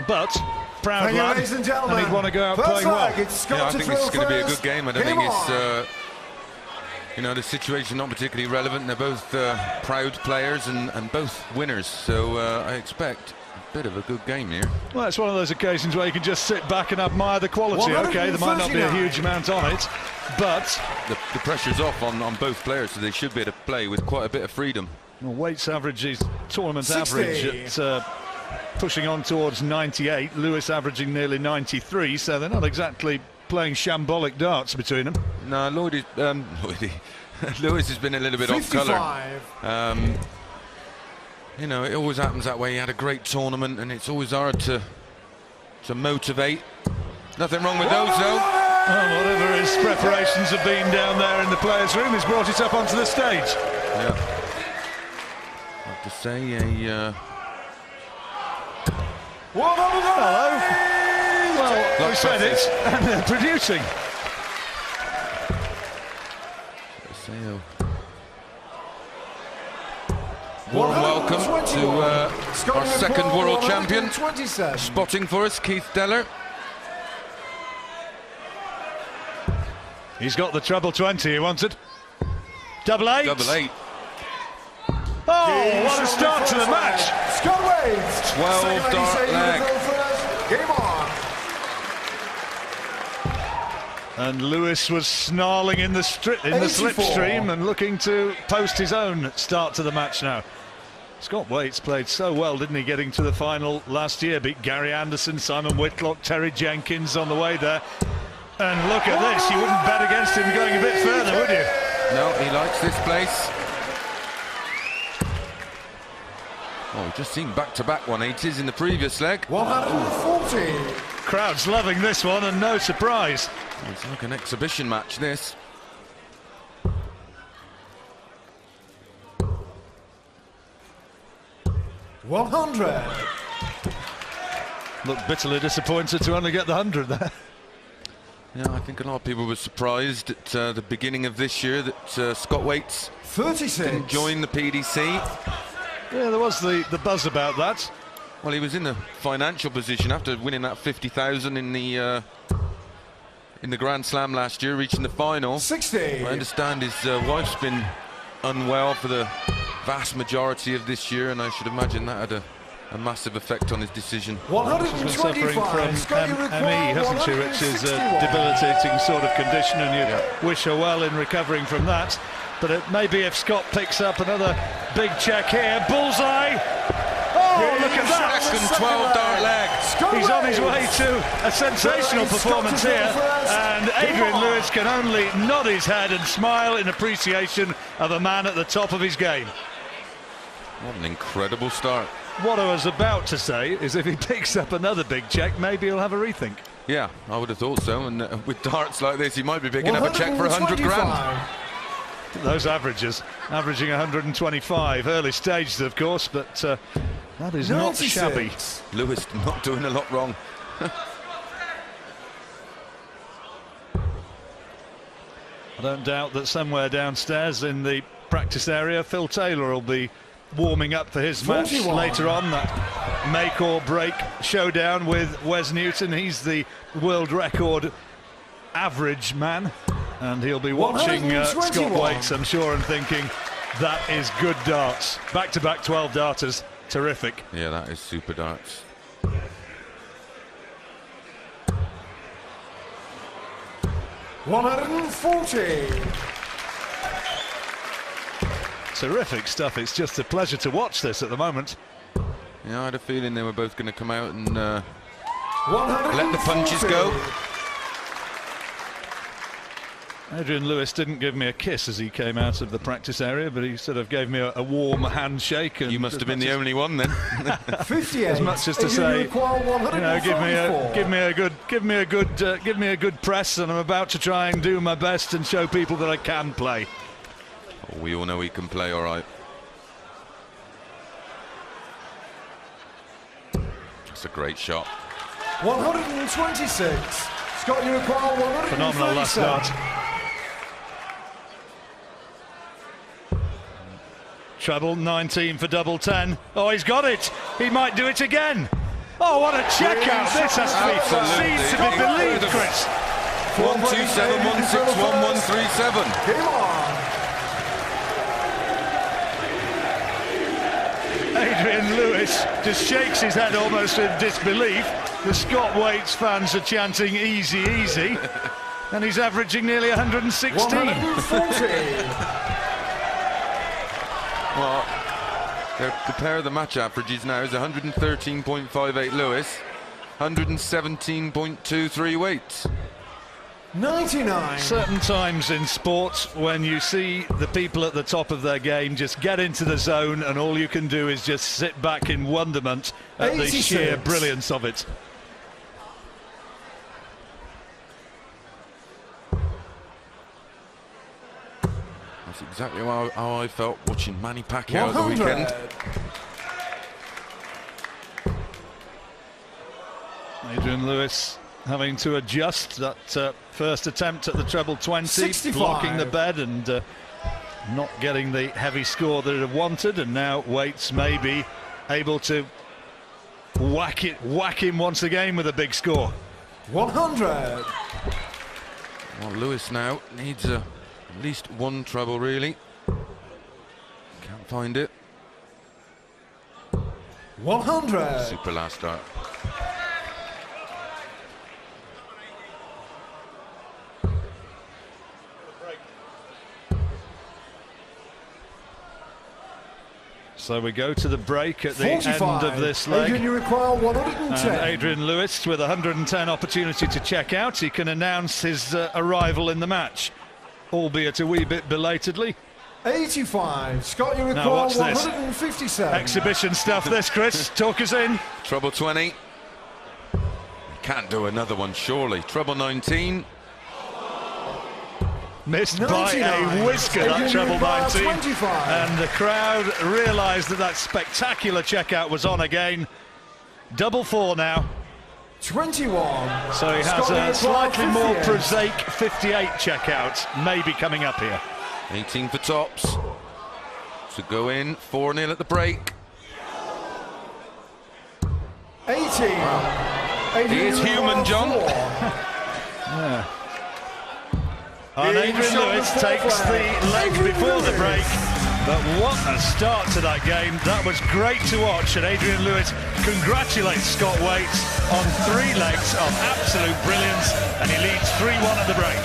but proud lad, and he'd want to go out playing well. Yeah, I think this is going to be a good game. I don't think it's, you know, the situation not particularly relevant. They're both proud players and both winners, so I expect a bit of a good game here. Well, it's one of those occasions where you can just sit back and admire the quality. Okay, there might not be a huge amount on it, but the pressure's off on both players, so they should be able to play with quite a bit of freedom. Well, Waite's average is tournament average at pushing on towards 98. Lewis averaging nearly 93, so they're not exactly playing shambolic darts between them. No, Lewis has been a little bit off colour. You know, it always happens that way. He had a great tournament, and it's always hard to motivate. Nothing wrong with those, though. Well, whatever his preparations have been down there in the players' room, he's brought it up onto the stage. Yeah. I have to say, Hello. Well, we said it, and they're producing. Warm welcome to our second world champion. Spotting for us, Keith Deller. He's got the treble 20 he wanted. Double 8. Double 8. Oh, what a start to the match. 12 dart leg. Game on. And Lewis was snarling in the slipstream and looking to post his own start to the match now. Scott Waite's played so well, didn't he, getting to the final last year? Beat Gary Anderson, Simon Whitlock, Terry Jenkins on the way there. And look at this, you wouldn't bet against him going a bit further, would you? No, he likes this place. Oh, we've just seen back-to-back 180s in the previous leg. 140. Crowd's loving this one, and no surprise. It's like an exhibition match, this. $100. Look bitterly disappointed to only get the 100 there. Yeah, I think a lot of people were surprised at the beginning of this year that Scott Waite 36. didn't join the PDC. Yeah, there was the buzz about that. Well, he was in the financial position after winning that 50,000 in the Grand Slam last year, reaching the final. 60. I understand his wife's been unwell for the vast majority of this year, and I should imagine that had a massive effect on his decision. 125. She's been suffering from ME, hasn't she, which is a debilitating sort of condition, and you wish her well in recovering from that. But it may be if Scott picks up another big check here. Bullseye! Oh, look at that! Second 12 dart leg. He's on his way to a sensational performance here, and Adrian Lewis can only nod his head and smile in appreciation of a man at the top of his game. What an incredible start. What I was about to say is if he picks up another big check, maybe he'll have a rethink. Yeah, I would have thought so, and with darts like this, he might be picking up a check for 100 grand. Those averages, averaging 125, early stages of course, but that is 96. Not shabby. Lewis not doing a lot wrong. I don't doubt that somewhere downstairs in the practice area, Phil Taylor will be warming up for his 41. Match later on, that make or break showdown with Wes Newton. He's the world record average man, and he'll be watching Scott Waite, I'm sure, and thinking that is good darts. Back-to-back 12 darters, terrific. Yeah, that is super darts. $140. Terrific stuff. It's just a pleasure to watch this at the moment. Yeah, I had a feeling they were both going to come out and let the punches go. Adrian Lewis didn't give me a kiss as he came out of the practice area, but he sort of gave me a warm handshake. And you must have been the only one then. 58. As much as to say, you know, give me a good press, and I'm about to try and do my best and show people that I can play. Oh, we all know he can play all right. That's a great shot. 126. Scott, you require 137. Phenomenal last start. Treble 19 for double 10. Oh, he's got it. He might do it again. Oh, what a checkout! This has to be seen to be believed, Chris. 127, 161, 137. Game on. Adrian Lewis just shakes his head almost in disbelief. The Scott Waits fans are chanting easy, easy. And he's averaging nearly 116. 140. Well, the pair of the match averages now is 113.58 Lewis, 117.23 Waits. 99. Certain times in sports when you see the people at the top of their game just get into the zone and all you can do is just sit back in wonderment at 86. the sheer brilliance of it. That's exactly how I felt watching Manny Pacquiao at the 100. weekend. Adrian Lewis having to adjust that first attempt at the treble 20, 65. blocking the bed and not getting the heavy score that it wanted, and now Waits may be able to whack him once again with a big score. 100. Well, Lewis now needs at least one treble, really. Can't find it. 100. Super last start. So we go to the break at the 45. end of this leg. Adrian, you require 110. And Adrian Lewis with 110 opportunity to check out. He can announce his arrival in the match, albeit a wee bit belatedly. 85. Scott, you require Now watch this. 157. Exhibition stuff this, Chris. Talk us in. Treble 20. Can't do another one, surely. Treble 19. Missed 99. by a whisker, that Adrian treble require 19. 25. And the crowd realised that spectacular checkout was on again. Double four now. 21. So he has Scott, you a require slightly more 58. prosaic 58 checkout maybe coming up here. 18 for tops. To go in, 4-0 at the break. 18. Adrian, He is you human, require John. 4. Yeah. And Being Adrian shot Lewis the takes fourth the leg. leg Adrian before the Lewis. break. But what a start to that game. That was great to watch. And Adrian Lewis congratulates Scott Waits on 3 legs of absolute brilliance. And he leads 3-1 at the break.